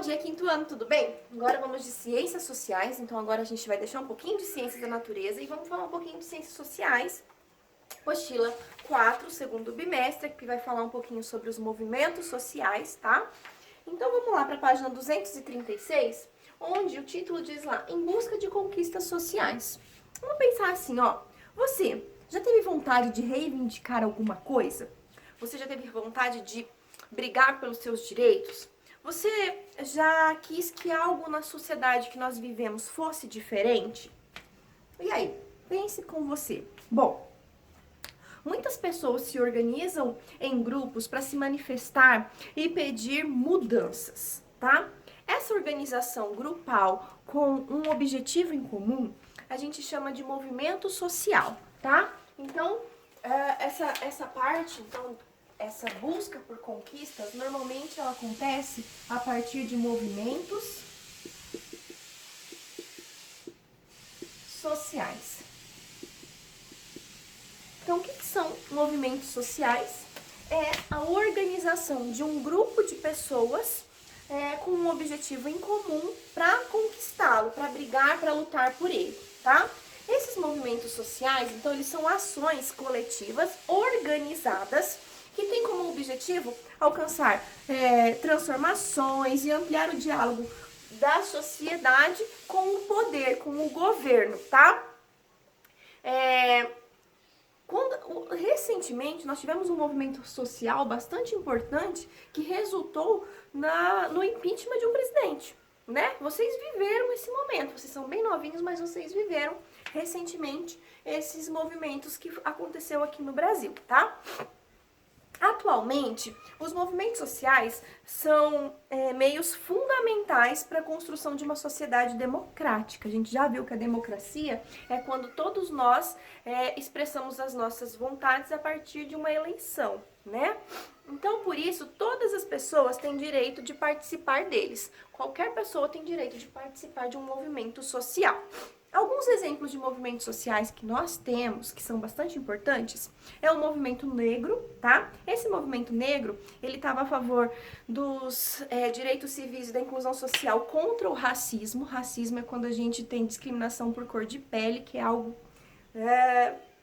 dia, quinto ano, tudo bem? Agora vamos de ciências sociais, então agora a gente vai deixar um pouquinho de ciências da natureza e vamos falar um pouquinho de ciências sociais. Apostila 4, segundo bimestre, que vai falar um pouquinho sobre os movimentos sociais, tá? Então vamos lá para a página 236, onde o título diz lá, Em busca de conquistas sociais. Vamos pensar assim, ó, você já teve vontade de reivindicar alguma coisa? Você já teve vontade de brigar pelos seus direitos? Você já quis que algo na sociedade que nós vivemos fosse diferente? E aí, pense com você. Bom, muitas pessoas se organizam em grupos para se manifestar e pedir mudanças, tá? Essa organização grupal com um objetivo em comum, a gente chama de movimento social, tá? Então, essa parte, então, essa busca por conquistas, normalmente ela acontece a partir de movimentos sociais. Então, o que são movimentos sociais? É a organização de um grupo de pessoas com um objetivo em comum para conquistá-lo, para brigar, para lutar por ele, tá? Esses movimentos sociais, então, eles são ações coletivas organizadas que têm como objetivo alcançar transformações e ampliar o diálogo da sociedade com o poder, com o governo, tá? Recentemente, nós tivemos um movimento social bastante importante que resultou no impeachment de um presidente, né? Vocês viveram esse momento, vocês são bem novinhos, mas vocês viveram recentemente esses movimentos que aconteceu aqui no Brasil, tá? Atualmente, os movimentos sociais são meios fundamentais para a construção de uma sociedade democrática. A gente já viu que a democracia é quando todos nós expressamos as nossas vontades a partir de uma eleição, né? Então, por isso, todas as pessoas têm direito de participar deles. Qualquer pessoa tem direito de participar de um movimento social. Alguns exemplos de movimentos sociais que nós temos, que são bastante importantes, é o movimento negro, tá? Esse movimento negro, ele estava a favor dos direitos civis e da inclusão social contra o racismo. Racismo é quando a gente tem discriminação por cor de pele, que é algo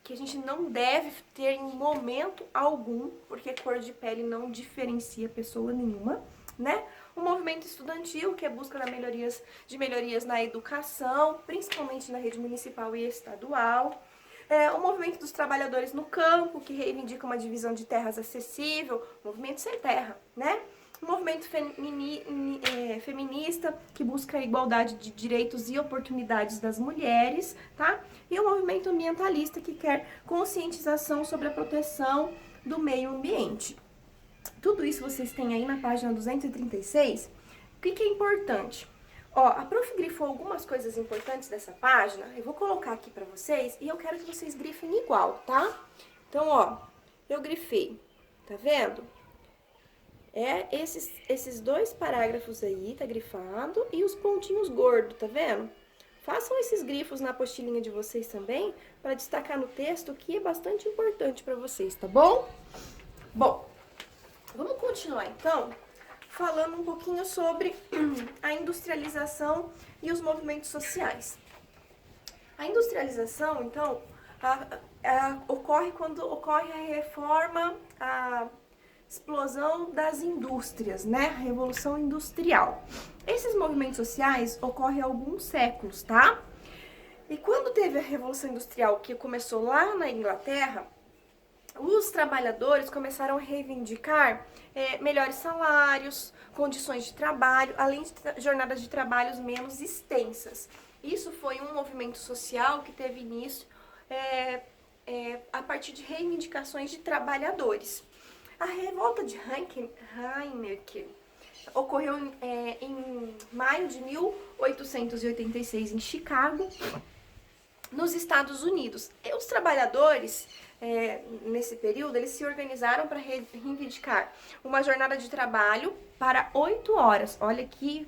que a gente não deve ter em momento algum, porque cor de pele não diferencia pessoa nenhuma, né? O movimento estudantil, que é busca de melhorias na educação, principalmente na rede municipal e estadual. O movimento dos trabalhadores no campo, que reivindica uma divisão de terras acessível, movimento sem terra, né? O movimento feminista, que busca a igualdade de direitos e oportunidades das mulheres, tá? E o movimento ambientalista, que quer conscientização sobre a proteção do meio ambiente. Tudo isso vocês têm aí na página 236. O que é importante? Ó, a prof grifou algumas coisas importantes dessa página. Eu vou colocar aqui pra vocês e eu quero que vocês grifem igual, tá? Então, ó, eu grifei, tá vendo? Esses dois parágrafos aí, tá grifado, e os pontinhos gordos, tá vendo? Façam esses grifos na apostilinha de vocês também, para destacar no texto o que é bastante importante para vocês, tá bom? Bom, vamos continuar então, falando um pouquinho sobre a industrialização e os movimentos sociais. A industrialização, então, ocorre quando ocorre a reforma, a explosão das indústrias, né? A Revolução Industrial. Esses movimentos sociais ocorrem há alguns séculos, tá? E quando teve a Revolução Industrial, que começou lá na Inglaterra, os trabalhadores começaram a reivindicar melhores salários, condições de trabalho, além de jornadas de trabalhos menos extensas. Isso foi um movimento social que teve início a partir de reivindicações de trabalhadores. A revolta de Heineken ocorreu em maio de 1886 em Chicago, nos Estados Unidos. E os trabalhadores, nesse período, eles se organizaram para reivindicar uma jornada de trabalho para 8 horas. Olha que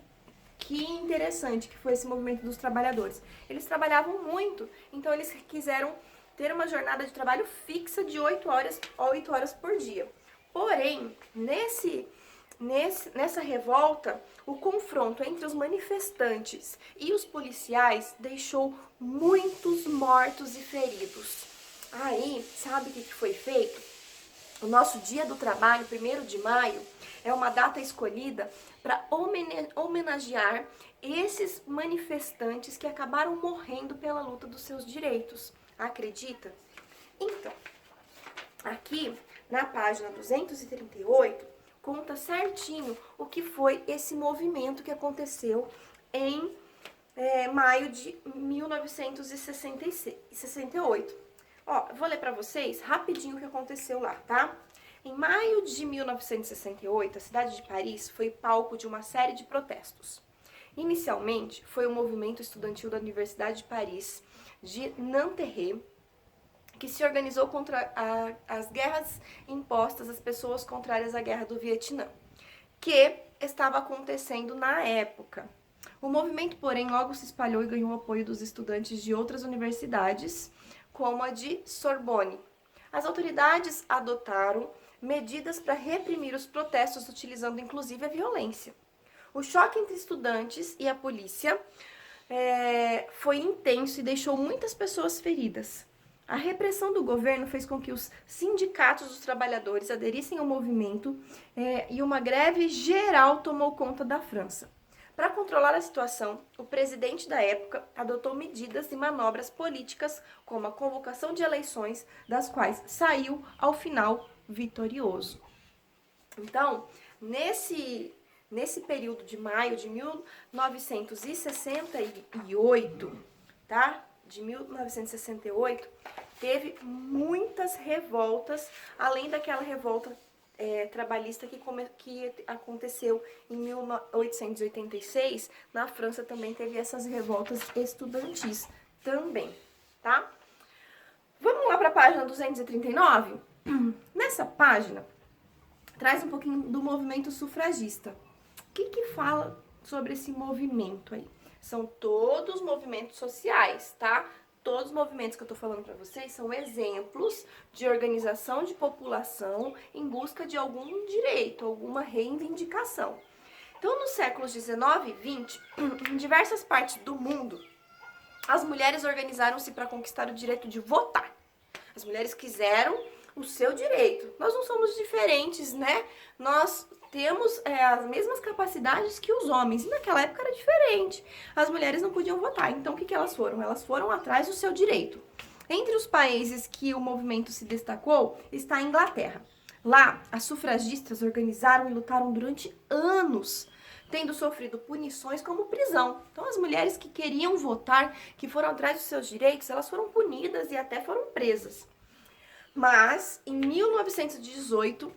interessante que foi esse movimento dos trabalhadores. Eles trabalhavam muito, então eles quiseram ter uma jornada de trabalho fixa de 8 horas por dia. Porém, Nessa revolta, o confronto entre os manifestantes e os policiais deixou muitos mortos e feridos. Aí, sabe o que foi feito? O nosso Dia do Trabalho, 1º de maio, é uma data escolhida para homenagear esses manifestantes que acabaram morrendo pela luta dos seus direitos. Acredita? Então, aqui na página 238, conta certinho o que foi esse movimento que aconteceu em maio de 1968. Ó, vou ler para vocês rapidinho o que aconteceu lá, tá? Em maio de 1968, a cidade de Paris foi palco de uma série de protestos. Inicialmente, foi o movimento estudantil da Universidade de Paris, de Nanterre, que se organizou contra as guerras impostas às pessoas contrárias à guerra do Vietnã, que estava acontecendo na época. O movimento, porém, logo se espalhou e ganhou o apoio dos estudantes de outras universidades, como a de Sorbonne. As autoridades adotaram medidas para reprimir os protestos, utilizando inclusive a violência. O choque entre estudantes e a polícia foi intenso e deixou muitas pessoas feridas. A repressão do governo fez com que os sindicatos dos trabalhadores aderissem ao movimento e uma greve geral tomou conta da França. Para controlar a situação, o presidente da época adotou medidas e manobras políticas, como a convocação de eleições, das quais saiu, ao final, vitorioso. Então, nesse período de maio de 1968, tá? De 1968, teve muitas revoltas, além daquela revolta trabalhista que aconteceu em 1886, na França também teve essas revoltas estudantis também, tá? Vamos lá para a página 239? Nessa página, traz um pouquinho do movimento sufragista. O que fala sobre esse movimento aí? São todos movimentos sociais, tá? Todos os movimentos que eu tô falando para vocês são exemplos de organização de população em busca de algum direito, alguma reivindicação. Então, nos séculos 19 e 20, em diversas partes do mundo, as mulheres organizaram-se para conquistar o direito de votar. As mulheres quiseram o seu direito. Nós não somos diferentes, né? Nós temos as mesmas capacidades que os homens. E naquela época era diferente. As mulheres não podiam votar. Então, o que elas foram? Elas foram atrás do seu direito. Entre os países que o movimento se destacou, está a Inglaterra. Lá, as sufragistas organizaram e lutaram durante anos, tendo sofrido punições como prisão. Então, as mulheres que queriam votar, que foram atrás dos seus direitos, elas foram punidas e até foram presas. Mas, em 1918,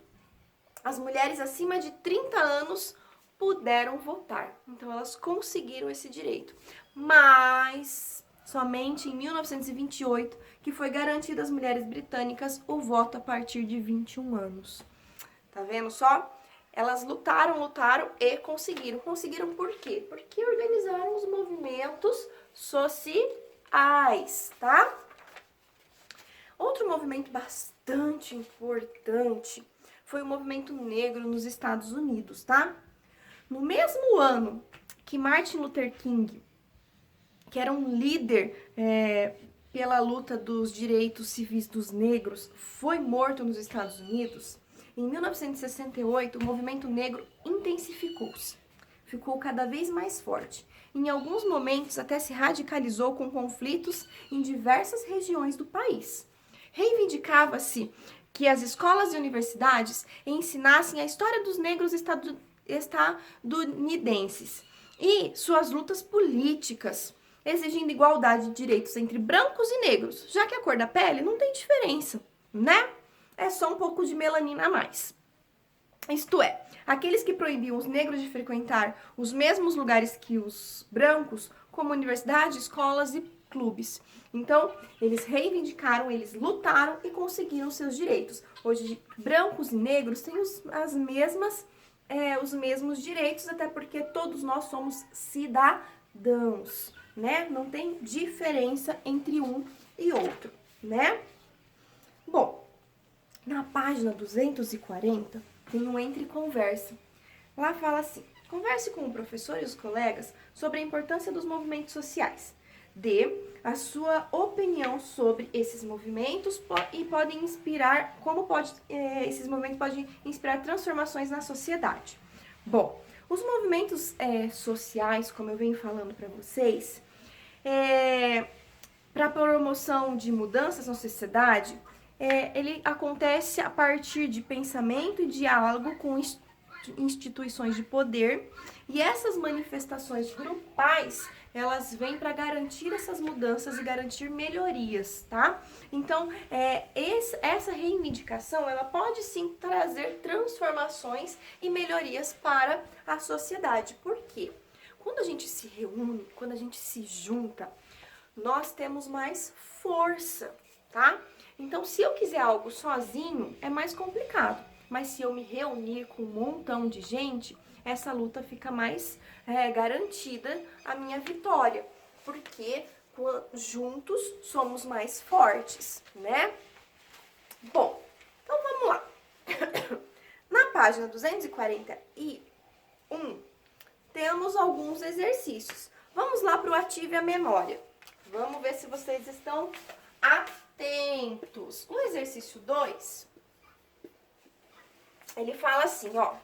as mulheres acima de 30 anos puderam votar. Então, elas conseguiram esse direito. Mas, somente em 1928, que foi garantido às mulheres britânicas o voto a partir de 21 anos. Tá vendo só? Elas lutaram e conseguiram. Conseguiram por quê? Porque organizaram os movimentos sociais, tá? Outro movimento bastante importante foi o movimento negro nos Estados Unidos, tá? No mesmo ano que Martin Luther King, que era um líder pela luta dos direitos civis dos negros, foi morto nos Estados Unidos, em 1968 o movimento negro intensificou-se, ficou cada vez mais forte. Em alguns momentos até se radicalizou com conflitos em diversas regiões do país. Reivindicava-se que as escolas e universidades ensinassem a história dos negros estadunidenses e suas lutas políticas, exigindo igualdade de direitos entre brancos e negros, já que a cor da pele não tem diferença, né? É só um pouco de melanina a mais. Isto é, aqueles que proibiam os negros de frequentar os mesmos lugares que os brancos, como universidades, escolas e clubes. Então, eles reivindicaram, eles lutaram e conseguiram seus direitos. Hoje, brancos e negros têm os mesmos direitos, até porque todos nós somos cidadãos, né? Não tem diferença entre um e outro, né? Bom, na página 240 tem um entre conversa. Lá fala assim: converse com o professor e os colegas sobre a importância dos movimentos sociais. Dê a sua opinião sobre esses movimentos e podem inspirar, esses movimentos podem inspirar transformações na sociedade. Bom, os movimentos sociais, como eu venho falando para vocês, para a promoção de mudanças na sociedade, ele acontece a partir de pensamento e diálogo com instituições de poder, e essas manifestações grupais, elas vêm para garantir essas mudanças e garantir melhorias, tá? Então, essa reivindicação, ela pode sim trazer transformações e melhorias para a sociedade. Por quê? Quando a gente se reúne, quando a gente se junta, nós temos mais força, tá? Então, se eu quiser algo sozinho, é mais complicado. Mas se eu me reunir com um montão de gente, essa luta fica mais garantida a minha vitória. Porque juntos somos mais fortes, né? Bom, então vamos lá. Na página 241, temos alguns exercícios. Vamos lá para o Ative a Memória. Vamos ver se vocês estão atentos. O exercício 2, ele fala assim, ó.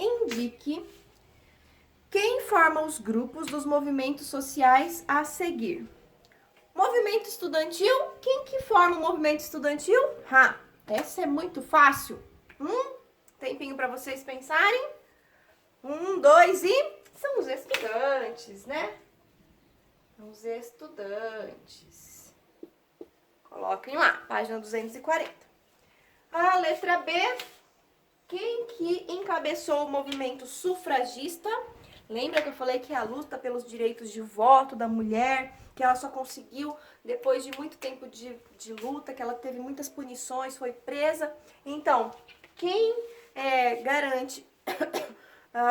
Indique quem forma os grupos dos movimentos sociais a seguir. Movimento estudantil, quem que forma o movimento estudantil? Essa é muito fácil. Tempinho para vocês pensarem. 1, 2 e... São os estudantes, né? Os estudantes. Coloquem lá, página 240. A letra B, quem que encabeçou o movimento sufragista? Lembra que eu falei que é a luta pelos direitos de voto da mulher, que ela só conseguiu depois de muito tempo de luta, que ela teve muitas punições, foi presa. Então, quem garante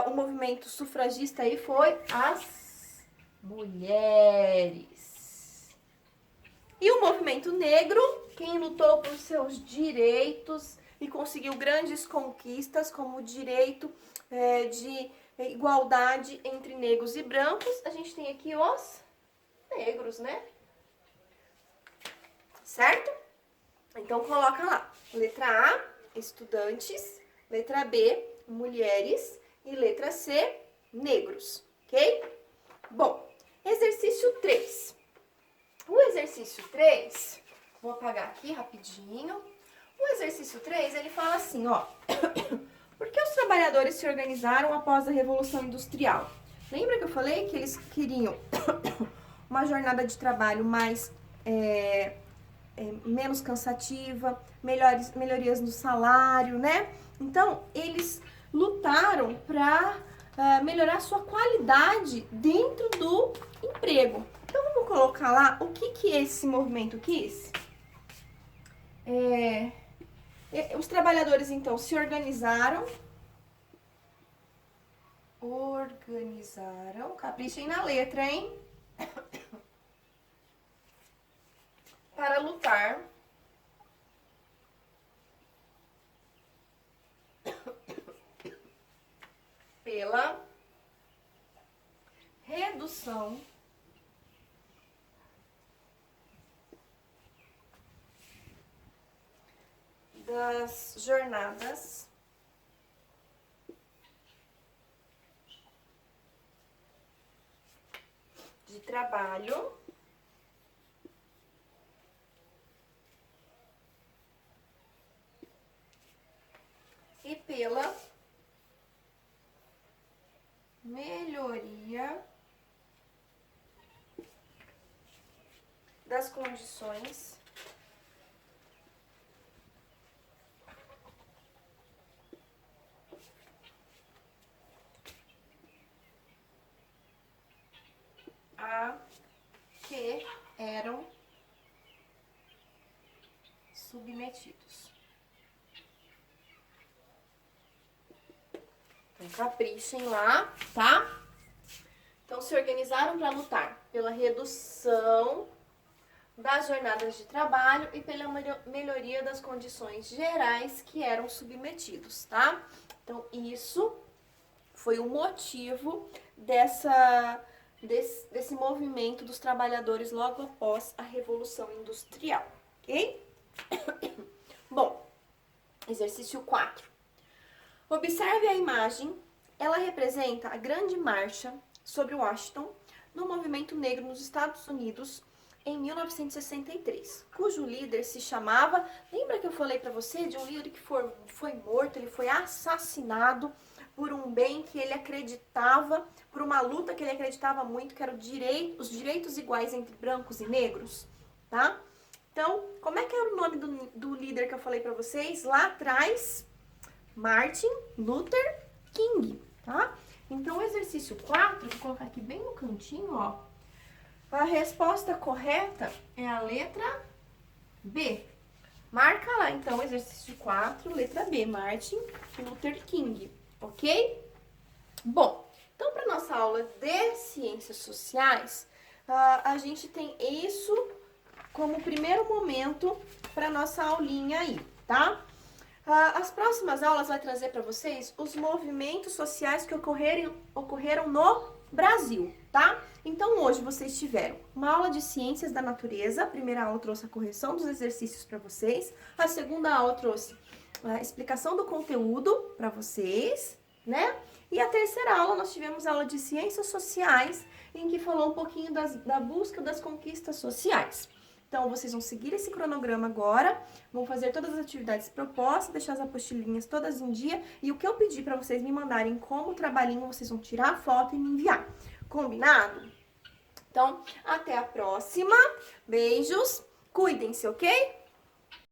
o movimento sufragista aí foi as mulheres. E o movimento negro, quem lutou por seus direitos e conseguiu grandes conquistas, como o direito de igualdade entre negros e brancos, a gente tem aqui os negros, né? Certo? Então, coloca lá. Letra A, estudantes. Letra B, mulheres. E letra C, negros. Ok? Bom, exercício 3. O exercício 3, vou apagar aqui rapidinho. O exercício 3, ele fala assim, ó. Por que os trabalhadores se organizaram após a Revolução Industrial? Lembra que eu falei que eles queriam uma jornada de trabalho mais menos cansativa, melhorias no salário, né? Então, eles lutaram para melhorar sua qualidade dentro do emprego. Então, vamos colocar lá o que esse movimento quis? Os trabalhadores, então, se organizaram, caprichem na letra, hein? Para lutar pela redução das jornadas de trabalho e pela melhoria das condições a que eram submetidos. Então, caprichem lá, tá? Então, se organizaram para lutar pela redução das jornadas de trabalho e pela melhoria das condições gerais que eram submetidos, tá? Então, isso foi o motivo desse movimento dos trabalhadores logo após a Revolução Industrial, ok? Bom, exercício 4. Observe a imagem, ela representa a Grande Marcha sobre Washington no movimento negro nos Estados Unidos em 1963, cujo líder se chamava, lembra que eu falei para você de um líder que foi morto, ele foi assassinado por um bem que ele acreditava, por uma luta que ele acreditava muito, que era os direitos iguais entre brancos e negros, tá? Então, como é que era o nome do líder que eu falei para vocês lá atrás? Martin Luther King, tá? Então, o exercício 4, vou colocar aqui bem no cantinho, ó. A resposta correta é a letra B. Marca lá, então, exercício 4, letra B, Martin Luther King, ok? Bom, então, para nossa aula de Ciências Sociais, a gente tem isso como primeiro momento para nossa aulinha aí, tá? As próximas aulas vai trazer para vocês os movimentos sociais que ocorreram no Brasil, tá? Então, hoje vocês tiveram uma aula de Ciências da Natureza. A primeira aula trouxe a correção dos exercícios para vocês. A segunda aula trouxe a explicação do conteúdo para vocês, né? E a terceira aula nós tivemos a aula de Ciências Sociais, em que falou um pouquinho da busca das conquistas sociais. Então, vocês vão seguir esse cronograma agora, vão fazer todas as atividades propostas, deixar as apostilinhas todas em dia. E o que eu pedi para vocês me mandarem como trabalhinho, vocês vão tirar a foto e me enviar. Combinado? Então, até a próxima. Beijos. Cuidem-se, ok?